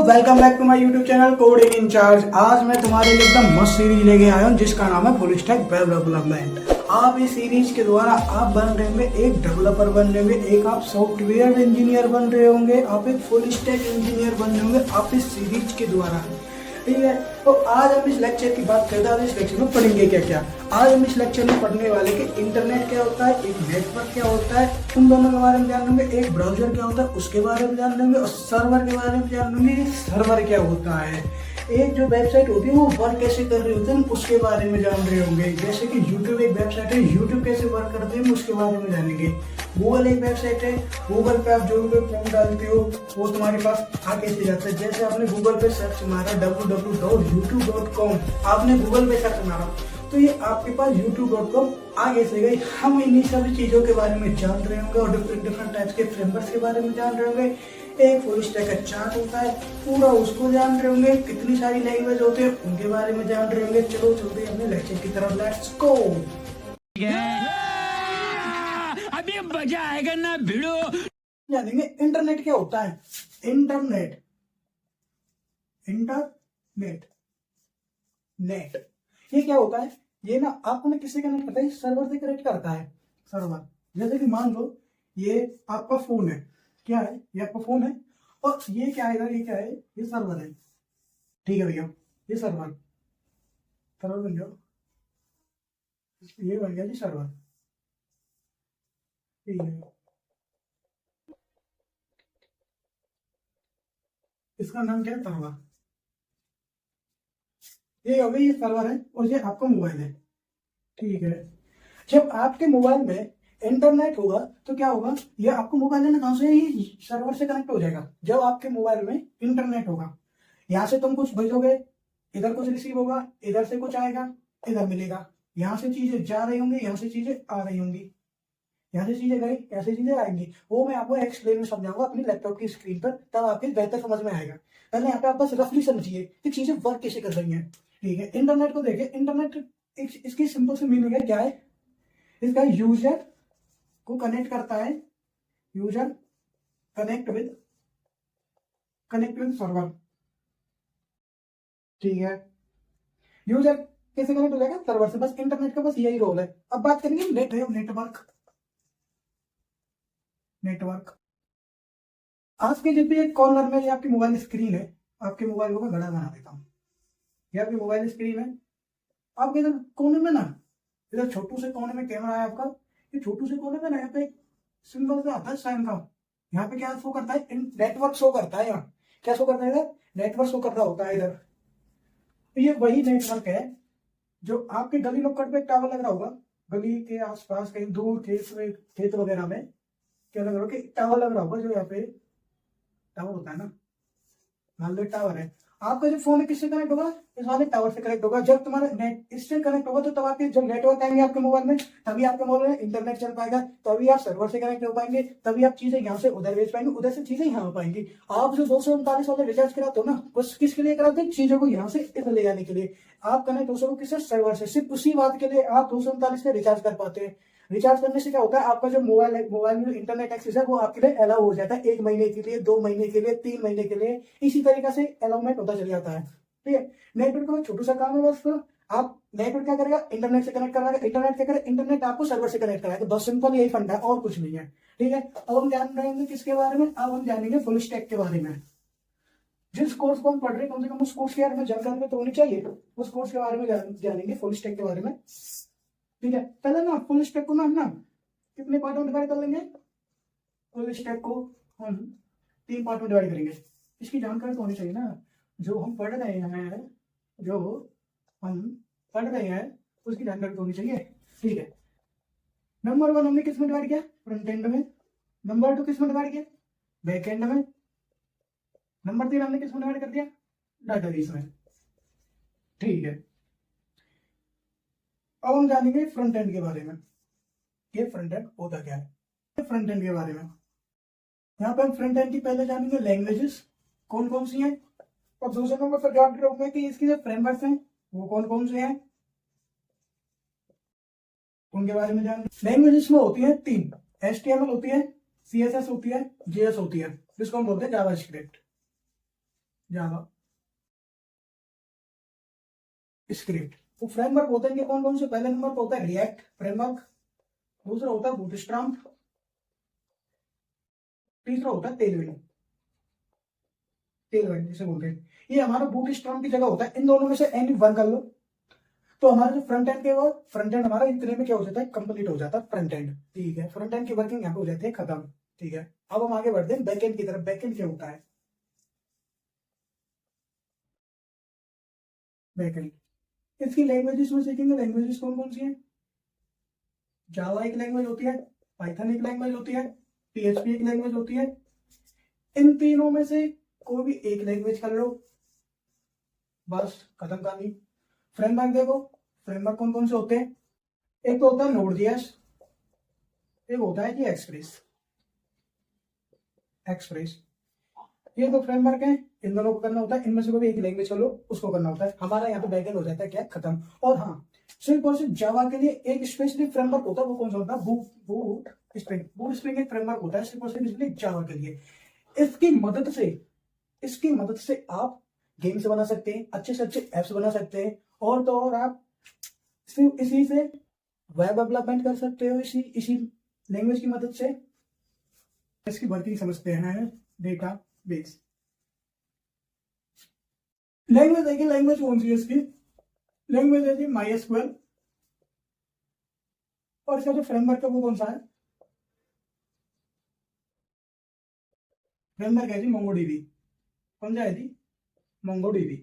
Welcome back to my YouTube channel coding incharge. आज मैं तुम्हारे लिए एकदम मस्त सीरीज लेके आया हूँ जिसका नाम है फुल स्टैक वेब डेवलपमेंट। आप इस सीरीज के द्वारा आप बन रहे होंगे एक डेवलपर बन रहे होंगे, एक आप सॉफ्टवेयर इंजीनियर बन रहे होंगे, आप एक फुल स्टैक इंजीनियर बन रहे होंगे आप इस सीरीज के द्वारा। ठीक है, तो आज हम इस लेक्चर की बात करते हैं। आज इस लेक्चर में पढ़ेंगे क्या क्या। आज हम इस लेक्चर में पढ़ने वाले कि इंटरनेट क्या होता है, एक नेटवर्क क्या होता है, उन दोनों के बारे में जान लेंगे। एक ब्राउजर क्या होता है उसके बारे में जान लेंगे, और सर्वर के बारे में जान लेंगे सर्वर क्या होता है। एक जो वेबसाइट होती है वो वर्क कैसे कर रही होती है उसके बारे में जान रहे होंगे। जैसे कि यूट्यूब एक वेबसाइट है, यूट्यूब कैसे वर्क करते हैं उसके बारे में जानेंगे। गूगल एक वेबसाइट है, गूगल पे आप जो भी फॉर्म डालते हो वो तुम्हारे पास आ कैसे जाता है। जैसे आपने गूगल पे सर्च मारा www.youtube.com, आपने गूगल पे सर्च मारा तो ये आपके पास youtube.com आ कैसे गई। हम इन्हीं सभी चीजों के बारे में जान रहे होंगे और डिफरेंट टाइप्स के फ्रेमवर्क्स के बारे में जान रहे होंगे। एक फुल स्टैक का चार्ट होता है पूरा उसको जान रहे होंगे। कितनी सारी लैंग्वेज होते हैं उनके बारे में जान रहे होंगे। चलो चलते हैं अपने लेक्चर की तरफ, लेट्स गो। अभी मजा आएगा ना भिड़ो। जानेंगे इंटरनेट क्या होता है। इंटरनेट नेट ये क्या होता है। ये ना आपको ना किससे कनेक्ट करता है, सर्वर से कनेक्ट करता है। सर्वर जैसे कि मान लो ये आपका फोन है, क्या है ये आपका फोन है, और ये क्या है इधर, ये क्या है, ये सर्वर है। ठीक है भैया, ये सर्वर बन गया, ये बन गया जी सर्वर। ठीक है, इसका नाम क्या है, सर्वर। ये हो गई, ये सर्वर है और ये आपका मोबाइल है। ठीक है, जब आपके मोबाइल में इंटरनेट होगा तो क्या होगा, ये आपको मोबाइल है ना कहां से, ये सर्वर से कनेक्ट हो जाएगा। जब आपके मोबाइल में इंटरनेट होगा, यहाँ से तुम कुछ भेजोगे, इधर कुछ रिसीव होगा, इधर से कुछ आएगा, इधर मिलेगा। यहाँ से चीजें जा रही होंगी, यहाँ से चीजें आ रही होंगी, यहाँ से चीजें गई, यहाँ से चीजें आएंगी। वो मैं आपको एक्सप्लेन में समझाऊंगा अपनी लैपटॉप की स्क्रीन पर, तब आपके बेहतर समझ में आएगा। पहले यहाँ पे आप बस रफली समझिए कि चीजें वर्क कैसे कर रही हैं। ठीक है, इंटरनेट को देखिए। इंटरनेट इसकी सिंपल सी मीनिंग है, क्या है, इसका यूजर को कनेक्ट करता है, यूजर कनेक्ट विद सर्वर। ठीक है, यूजर कैसे कनेक्ट हो जाएगा, सर्वर से। बस इंटरनेट का बस यही रोल है। अब बात करेंगे नेटवर्क। आज के जब भी एक कॉर्नर में आपकी मोबाइल स्क्रीन है, आपके मोबाइल को मैं बड़ा बना देता हूँ। ये आपकी मोबाइल स्क्रीन है, आपके इधर कोने में ना, इधर छोटू से कोने में कैमरा है आपका। ये छोटू से कोने में ना यहाँ पे सिंबल से आता है साइन का। यहाँ पे क्या शो करता है, नेटवर्क शो करता है। यहाँ क्या शो करता है, इधर नेटवर्क शो कर रहा होता है इधर। तो ये वही नेटवर्क है जो आपके गली नुक्कड़ पे टावर लग रहा होगा, गली के आसपास कहीं दूर खेत वगैरह में क्या लग रहा होगा, टावर लग रहा होगा। जो यहाँ पे टावर होता है ना, मान लो टावर है, आपका जो फोन है किससे कनेक्ट होगा, इस वाले टावर से कनेक्ट होगा। जब तुम्हारा नेट इससे कनेक्ट होगा तो तब आपके जब नेटवर्क आएंगे आपके मोबाइल में, तभी आपके मोबाइल में इंटरनेट चल पाएगा, तभी आप सर्वर से कनेक्ट हो पाएंगे, तभी आप चीजें यहाँ से उधर भेज पाएंगे, उधर से चीजें यहाँ हो पाएंगी। आप जो 239 वाले रिचार्ज कराते हो ना, बस किसके लिए कराते हैं, चीजों को यहाँ से इधर ले जाने के लिए। आप कनेक्ट हो सको किससे, सर्वर से। सिर्फ उसी बात के लिए आप 239 का रिचार्ज कर पाते हैं। रिचार्ज करने से क्या होता है, आपका जो मोबाइल में इंटरनेट एक्सेस है वो आपके लिए अलाउ हो जाता है 1 महीने के लिए, 2 महीने के लिए, 3 महीने के लिए। इसी तरीके से अलाउमेंट होता चल जाता है। ठीक है, नेटवर्क का छोटा सा काम है बस। आप नेटवर्क क्या करेगा, इंटरनेट से कनेक्ट कराएगा। इंटरनेट क्या करेगा, इंटरनेट आपको सर्वर से कनेक्ट कराएगा। बस सिंपल यही फंडा है और कुछ नहीं है। ठीक है, अब हम जान रहे हैं किसके बारे में, अब हम जानेंगे फुल स्टैक के बारे में। जिस कोर्स को हम पढ़ रहे हैं कम से कम उस कोर्स के बारे में जानकारी तो होनी चाहिए। उस कोर्स के बारे में जानेंगे, फुल स्टैक के बारे में। ठीक है, पहले ना फुल स्टैक को ना कितने पार्टों में डिवाइड कर लेंगे। फुल स्टैक को हम 3 पार्ट में डिवाइड करेंगे। इसकी जानकारी तो होनी चाहिए ना, जो हम पढ़ रहे हैं उसकी जानकारी तो होनी चाहिए। ठीक है, नंबर 1 हमने किस में डिवाइड किया, फ्रंट एंड में। नंबर 2 किस में डिवाइड किया, बैक एंड में। नंबर 3 हमने किस में डिवाइड कर दिया, डाटाबेस में। ठीक है, अब हम जानेंगे फ्रंट एंड के बारे में। ये फ्रंट एंड होता क्या है, फ्रंट एंड के बारे में। यहाँ पे हम फ्रंट एंड की पहले जानेंगे लैंग्वेजेस कौन कौन सी हैं, और दूसरे नंबर पर जान रहे कि इसकी जो फ्रेमवर्क्स हैं वो कौन कौन से हैं, उनके बारे में जान। लैंग्वेजेस में होती है 3, HTML होती है, CSS होती है, JS होती है, जिसको हम बोलते हैं जावास्क्रिप्ट। जावा स्क्रिप्ट। वो फ्रेमवर्क होते हैं कौन कौन से? पहले नंबर पर होता है रिएक्ट फ्रेमवर्क, दूसरा होता है बूटस्ट्रैप, तीसरा होता है टेलविंड। टेलविंड जिसे बोलते हैं, ये हमारा बूटस्ट्रैप की जगह होता है। इन दोनों में से एनी वन कर लो तो हमारा जो फ्रंट एंड के वो फ्रंट एंड हमारा इतने में क्या हो जाता है? कंप्लीट हो जाता है फ्रंट एंड। ठीक है, फ्रंट एंड की वर्किंग यहाँ पे हो जाती है खत्म। ठीक है, अब हम आगे बढ़ते हैं बैक एंड की तरफ। बैक एंड क्या होता है? बैक एंड इसकी लैंग्वेजेस में सीखेंगे। लैंग्वेजेस कौन कौन सी है? जावा एक लैंग्वेज होती है, पाइथन एक लैंग्वेज होती है, पीएचपी एक लैंग्वेज होती है। इन तीनों में से कोई भी एक लैंग्वेज कर लो, बस खत्म कहानी। फ्रेमवर्क देखो, फ्रेमवर्क कौन कौन से होते हैं? एक तो होता है नोड.जेएस, एक होता है कि एक्सप्रेस। एक्सप्रेस ये दो फ्रेमवर्क है, इन दोनों को करना होता है। इनमें से कोई एक लैंग्वेज कर लो, उसको करना होता है। हमारा यहाँ पे बैकएंड हो जाता है क्या? खत्म। और हाँ, सिर्फ और सिर्फ जावा के लिए एक स्पेशली फ्रेमवर्क होता है। वो कौन सा होता है? Boot spring. बूट स्प्रिंग एक फ्रेमवर्क होता है सिर्फ और सिर्फ जावा के लिए। इसकी मदद से आप गेम्स बना सकते हैं, अच्छे से अच्छे एप्स बना सकते हैं, और तो और आप सिर्फ इसी से वेब डेवलपमेंट कर सकते हो, इसी लैंग्वेज की मदद से। इसकी वर्किंग समझते हैं। डेटा बेस लैंग्वेज देखिए, लैंग्वेज कौन सी है इसकी? लैंग्वेज है जी MySQL, और इसका जो फ्रेमवर्क है वो कौन सा है? फ्रेमवर्क है जी MongoDB। कौन सा है जी? MongoDB।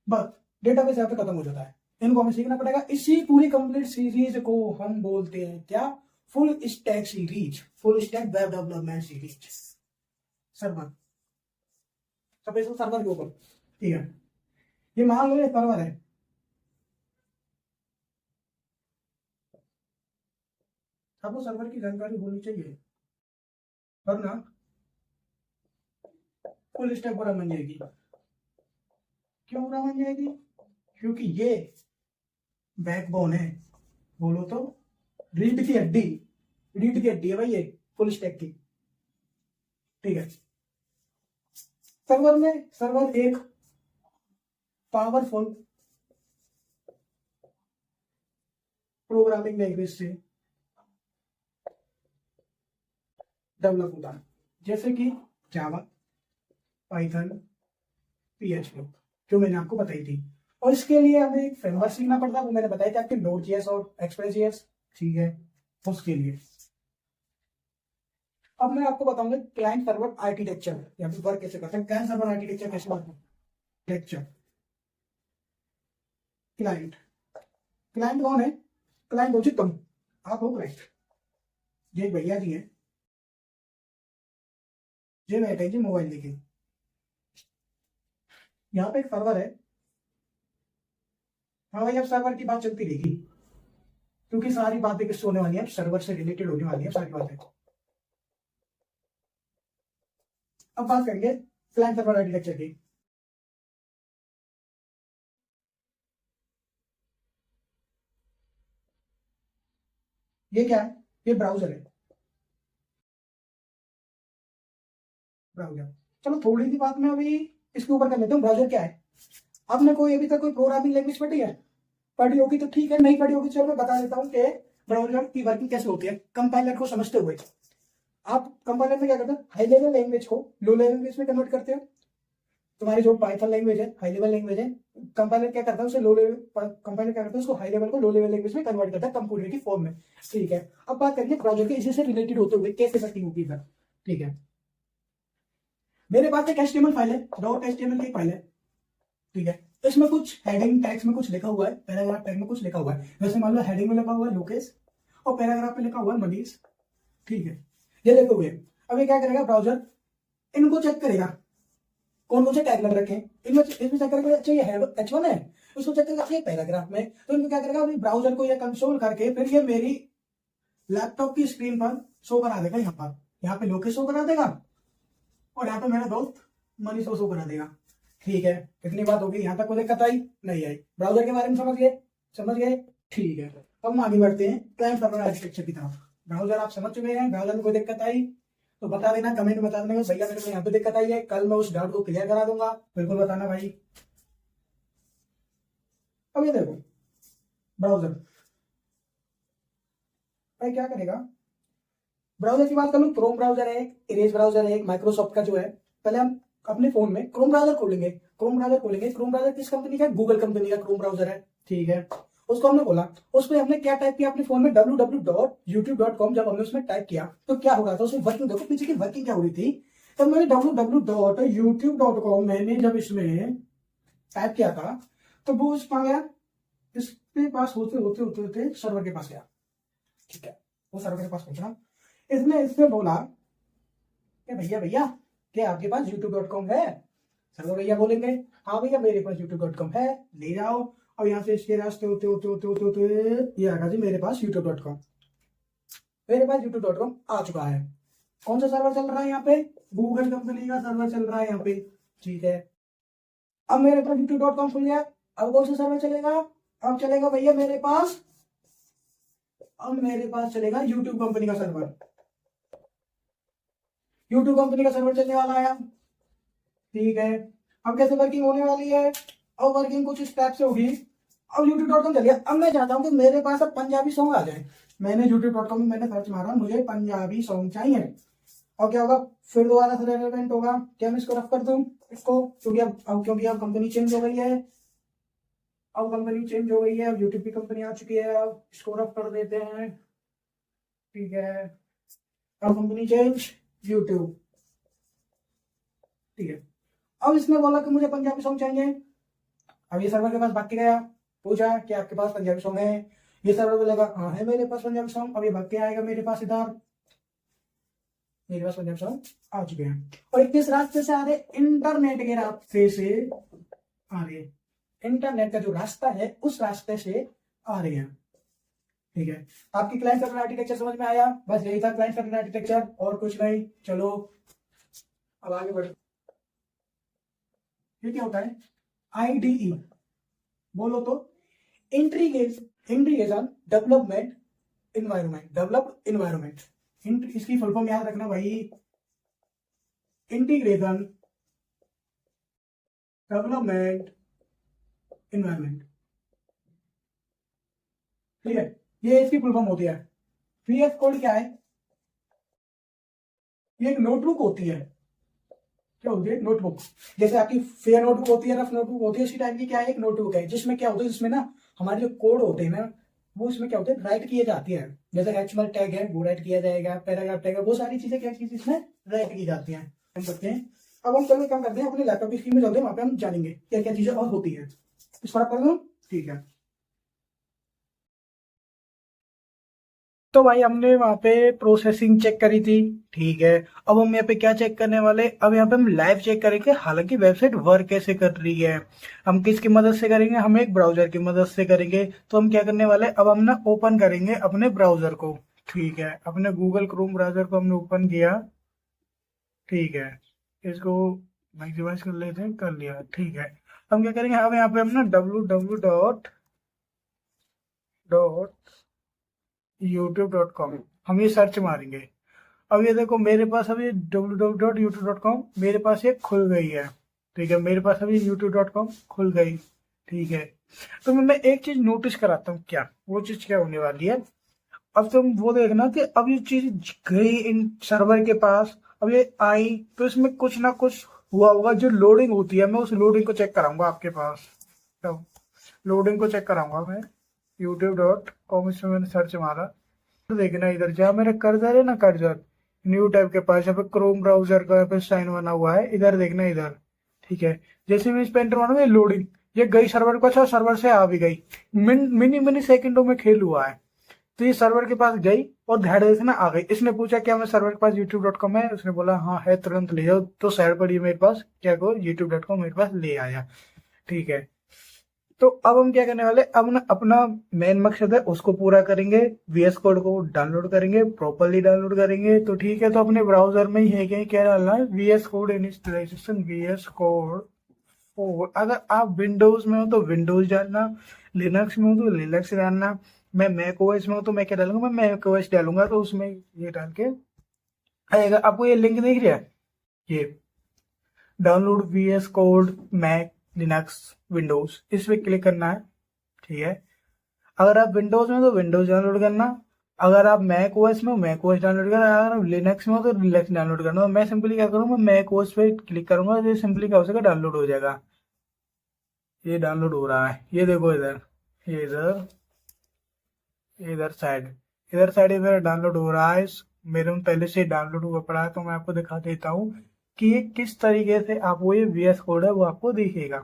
बस डेटाबेस यहाँ पे खत्म हो जाता है। इनको हमें सीखना पड़ेगा। इसी पूरी कंप्लीट सीरीज को हम बोलते हैं क्या? Full stack series, full stack web development series. Server, special server के ऊपर। ठीक है, ये मान लो ये सर्वर है। आपको सर्वर की जानकारी होनी चाहिए, वरना फुल स्टैक बुरा बन जाएगी। क्यों बुरा बन जाएगी? क्योंकि ये बैकबोन है, बोलो तो रीढ़ की हड्डी। रीढ़ की हड्डी है भाई ये फुल स्टैक की। ठीक है, सर्वर एक पावरफुल प्रोग्रामिंग लैंग्वेज से डेवलप होता है, जैसे कि जावा, पाइथन, पीएचपी, जो मैंने आपको बताई थी। और इसके लिए हमें एक फ्रेमवर्क सीखना पड़ता है, वो मैंने बताया था आपके नोड.जेएस और एक्सप्रेस.जेएस। ठीक है, उसके लिए अब मैं आपको बताऊंगा क्लाइंट सर्वर आर्किटेक्चर या फिर वर्क कैसे करते हैं। क्लाइंट सर्वर आर्किटेक्चर कैसे आर्किटेक्चर। क्लाइंट क्लाइंट कौन है? क्लाइंट हो जी तुम, आप हो क्लाइंट। ये भैया जी हैं, ये बैठे जी मोबाइल लेके। यहाँ पे एक सर्वर है। हाँ भाई, अब सर्वर की बात चलती रहेगी, क्योंकि सारी बातें किससे होने वाली है? सर्वर से रिलेटेड होने वाली है सारी बातें। अब बात करेंगे क्लाइंट सर्वर आर्किटेक्चर की। ये क्या है? ये ब्राउजर है। ब्राउजर, चलो थोड़ी सी बात मैं अभी इसके ऊपर कर लेता हूँ। ब्राउजर क्या है? आपने कोई अभी तक कोई प्रोग्रामिंग लैंग्वेज पढ़ी है? पढ़ी होगी तो ठीक है, नहीं पढ़ी होगी चलो मैं बता देता हूँ कि ब्राउजर की वर्किंग कैसे होती है कंपाइलर को समझते हुए। आप कंपाइलर में क्या करते हैं? हाई लेवल लैंग्वेज को लो लेवल लैंग्वेज में कन्वर्ट करते हो। तुम्हारी जो पाइथन लैंग्वेज है हाई लेवल लैंग्वेज है, कंपाइलर क्या करता है उसे लो लेवल, कंपाइलर क्या करता है उसको हाई लेवल को लो लेवल लैंग्वेज में कन्वर्ट करता है कंप्यूटर की फॉर्म में। ठीक है, अब बात करेंगे ब्राउजर के इसी से रिलेटेड होते हुए कैसे वर्किंग होगी सर। ठीक है, मेरे पास एक HTML फाइल है, .html की फाइल है। ठीक है, इसमें कुछ हेडिंग टैग्स में कुछ लिखा हुआ है, पैराग्राफ टैग में कुछ लिखा हुआ है। जैसे मान लो हेडिंग में लिखा हुआ है लोकेश और पैराग्राफ में लिखा हुआ है मनीष। ठीक है, ये लिखे हुए। अब ये क्या करेगा ब्राउजर? इनको चेक करेगा कौन कौन से टैग लग रखे हैं इनमें चेक करेगा। अच्छा ये H1 है, उसको चेक करेगा ये पैराग्राफ में। तो इनको क्या करेगा? अभी ब्राउजर को ये कंसोल करके फिर ये मेरी लैपटॉप की स्क्रीन पर शो करा देगा। यहाँ पे लोकेश शो करा देगा और यहाँ पे मेरा दोस्त मनीष को शो करा देगा। ठीक है, कितनी बात होगी? यहाँ तक कोई दिक्कत आई? नहीं आई। ब्राउजर के बारे में समझ गए? ठीक है, अब हम आगे बढ़ते हैं क्लाइंट सर्वर आर्किटेक्चर की तरफ। ब्राउजर आप समझ चुके हैं, ब्राउजर में कोई दिक्कत आई तो बता देना, कमेंट में बता देना भैया मेरे को यहाँ पे दिक्कत आई है, कल मैं उस डाउट को क्लियर करा दूंगा, बिल्कुल बताना भाई। अब ये देखो ब्राउजर, भाई क्या करेगा, ब्राउजर की बात कर लूँ, क्रोम ब्राउजर है, इरेज ब्राउजर है, माइक्रोसॉफ्ट का जो है। पहले हम अपने फोन में क्रोम ब्राउजर खोलेंगे, क्रोम ब्राउजर किस कंपनी का है, गूगल कंपनी का क्रोम ब्राउजर है, ठीक है। उसको हमने खोला, उस पर हमने क्या टाइप किया अपने फोन में, www.youtube.com। जब हमने उसमें टाइप किया तो क्या होगा, तो उसमें वर्किंग देखो, पीछे की वर्किंग क्या हो रही थी। तब मैंने www.youtube.com मैंने जब इसमें टाइप किया था, तो वो उस पा गया, इसके पास होते होते होते होते सर्वर के पास गया, ठीक है। वो सर्वर के पास पहुंचा, इसने बोला कि भैया भैया क्या आपके पास youtube.com है। सर्वर भैया बोलेंगे हाँ भैया मेरे पास youtube.com है, ले जाओ। और यहाँ से इसके रास्ते होते होते होते होते होते ये आगा जी मेरे पास youtube.com, मेरे पास youtube.com आ चुका है। कौन सा सर्वर चल रहा है यहाँ पे, गूगल कंपनी का सर्वर चल रहा है यहाँ पे, ठीक है। अब मेरे पास youtube.com खुल गया, अब कौन सा सर्वर चलेगा, अब चलेगा भैया मेरे पास, अब मेरे पास चलेगा यूट्यूब कंपनी का सर्वर, यूट्यूब कंपनी का सर्वर चलने वाला है, ठीक है। अब कैसे वर्किंग होने वाली है, अब वर्किंग कुछ इस टाइप से होगी। अब youtube.com चलिए, अब मैं चाहता हूँ कि मेरे पास अब पंजाबी सॉन्ग आ जाए। मैंने youtube.com में मैंने सर्च मारा, मुझे पंजाबी सॉन्ग चाहिए। और क्या होगा, फिर दोबारा से रेलेवेंट होगा, क्या मैं इसको रफ कर दूं इसको, क्योंकि अब कंपनी चेंज हो गई है, अब कंपनी चेंज हो गई है, अब यूट्यूब की कंपनी आ चुकी है, अब इसको रफ कर देते हैं, ठीक है। अब कंपनी चेंज यूट्यूब, ठीक है। अब इसने बोला कि मुझे पंजाबी सॉन्ग चाहिए। अब ये सर्वर के पास भाग के गया, पूछा कि आपके पास पंजाबी सॉन्ग है, ये सर्वर बोलेगा हाँ है मेरे पास पंजाबी सॉन्ग। अब ये भाग के आएगा मेरे पास, इधर मेरे पास पंजाबी सॉन्ग आ चुके हैं। और ये किस रास्ते से आ रहे, इंटरनेट के रास्ते से आ रहे हैं, इंटरनेट का जो रास्ता है उस रास्ते से आ रहे हैं, ठीक है। आपकी क्लाइंट सर्वर आर्किटेक्चर समझ में आया, बस यही था क्लाइंट सर्वर आर्किटेक्चर, और कुछ नहीं। चलो अब आगे बढ़ो। ये क्या होता है, IDE बोलो तो इंटीग्रेशन डेवलपमेंट इन्वायरमेंट, इसकी फुल फॉर्म याद रखना भाई, इंटीग्रेशन डेवलपमेंट इन्वायरमेंट, ठीक है। ये इसकी फुल फॉर्म होती है। VS कोड क्या है, ये एक नोटबुक होती है, क्या होती है, नोटबुक। जैसे आपकी फेयर नोटबुक होती है, रफ नोटबुक होती है, उसी टाइप की क्या है, एक नोटबुक है, जिसमें क्या होता है, जिसमें ना हमारे जो कोड होते हैं ना, वो इसमें क्या होते हैं, राइट किए जाती है। जैसे HTML टैग है वो राइट किया जाएगा, पैराग्राफ टैग है, वो सारी चीजें क्या चीज इसमें राइट की जाती हैं, हम करते हैं। अब हम चलो क्या करते हैं, अपने लैपटॉप की स्क्रीन में चलते हैं, वहां पे हम जानेंगे क्या क्या चीजें और होती है। इस फर्क कर दो, ठीक है। तो भाई हमने वहां पे प्रोसेसिंग चेक करी थी, ठीक है। अब हम यहाँ पे क्या चेक करने वाले, अब यहाँ पे हम लाइव चेक करेंगे, हालांकि वेबसाइट वर्क कैसे कर रही है। हम किसकी मदद से करेंगे, हम एक ब्राउजर की मदद से करेंगे। तो हम क्या करने वाले, अब हम ना ओपन करेंगे अपने ब्राउजर को, ठीक है। अपने गूगल क्रोम ब्राउजर को हमने ओपन किया, ठीक है। इसको मैक्सिमाइज कर लेते हैं, कर लिया, ठीक है। हम क्या करेंगे, अब यहाँ पे हम ना www.youtube.com हम ये सर्च मारेंगे। अब ये देखो मेरे पास अभी www.youtube.com मेरे पास ये खुल गई है, ठीक है। मेरे पास अभी youtube.com खुल गई, ठीक है। तो मैं एक चीज नोटिस कराता हूँ, क्या वो चीज क्या होने वाली है। अब तुम वो देखना कि अब ये चीज गई इन सर्वर के पास, अब ये आई, तो इसमें कुछ ना कुछ हुआ होगा। जो लोडिंग होती है, मैं उस लोडिंग को चेक कराऊंगा आपके पास, तो लोडिंग को चेक कराऊंगा मैं। youtube.com इसमें मैंने सर्च मारा, तो देखना इधर जहाँ मेरा कर्सर है ना, कर्सर न्यू टैब के पास, यहाँ पे क्रोम ब्राउजर का यहाँ पे साइन बना हुआ है, इधर देखना इधर, ठीक है। जैसे मैं इस पे एंटर मारूंगा, लोडिंग ये गई सर्वर को, अच्छा सर्वर से आ भी गई, मिनी सेकंडों में खेल हुआ है। तो ये सर्वर के पास गई और ध्यान देखना आ गई। इसने पूछा क्या मैं सर्वर के पास youtube.com है, उसने बोला हाँ है, तुरंत ले जाओ। तो साइड पर ये मेरे पास क्या कहो, youtube.com मेरे पास ले आया, ठीक है। तो अब हम क्या करने वाले, अब ना अपना मेन मकसद है उसको पूरा करेंगे, VS कोड को डाउनलोड करेंगे, प्रॉपरली डाउनलोड करेंगे, तो ठीक है। तो अपने ब्राउजर में ही है क्या डालना है, VS code installation, VS code. अगर आप विंडोज में हो तो विंडोज डालना, लिनक्स में हो तो लिनक्स डालना। मैं मैक ओएस में हूँ तो मैं क्या डालूंगा, मैं मैक ओएस डालूंगा। तो उसमें ये डाल के आएगा। आपको ये लिंक दिख रहा है, ये download VS code Mac Linux Windows, इस पे क्लिक करना है। ठीक है, अगर आप विंडोज में तो विंडोज डाउनलोड करना, अगर आप मैक ओएस में हो मैक ओएस डाउनलोड करना, अगर आप लिनक्स में हो तो लिनक्स डाउनलोड करना। तो मैं सिंपली क्या करूंगा, मैक ओएस पे क्लिक करूंगा तो ये सिंपली क्या हो जाएगा, डाउनलोड हो जाएगा। ये डाउनलोड हो रहा है, ये देखो इधर, ये इधर साइड, इधर साइड इधर डाउनलोड हो रहा है। मेरे में पहले से डाउनलोड हुआ पड़ा है, तो मैं आपको दिखा देता हूँ कि ये किस तरीके से आपको ये VS कोड है वो आपको दिखेगा।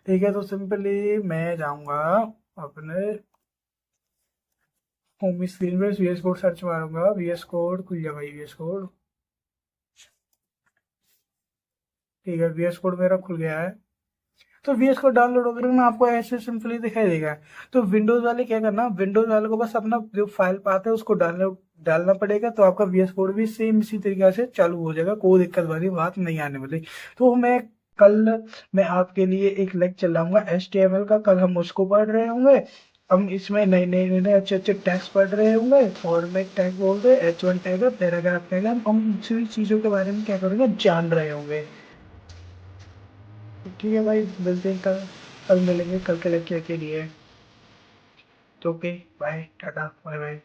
ठीक है, तो सिंपली मैं जाऊंगा अपने होम स्क्रीन पे, VS कोड सर्च मारूंगा, VS कोड खुल जाएगा, VS कोड। ठीक है, VS कोड मेरा खुल गया है। तो VS कोड डाउनलोड वगैरह में आपको ऐसे सिंपली दिखाई देगा। तो विंडोज वाले क्या करना, विंडोज वाले को बस अपना जो फाइल पाते हैं उसको डालना पड़ेगा, तो आपका VS कोड भी सेम इसी तरीके से चालू हो जाएगा, कोई दिक्कत वाली बात नहीं आने वाली। तो कल मैं आपके लिए एक लेक्चर लाऊंगा HTML का, कल हम उसको पढ़ रहे होंगे। हम इसमें नए नए नए नए अच्छे अच्छे टैग्स पढ़ रहे होंगे, फॉर्मेट टैग बोलते हैं, H1 टैग है, पैराग्राफ टैग है, हम सभी चीजों के बारे में क्या करेंगे, जान रहे होंगे। ठीक है भाई, मिलते हैं कल, कल मिलेंगे कल के लेक्चर के लिए। तो okay, bye, tata, bye bye.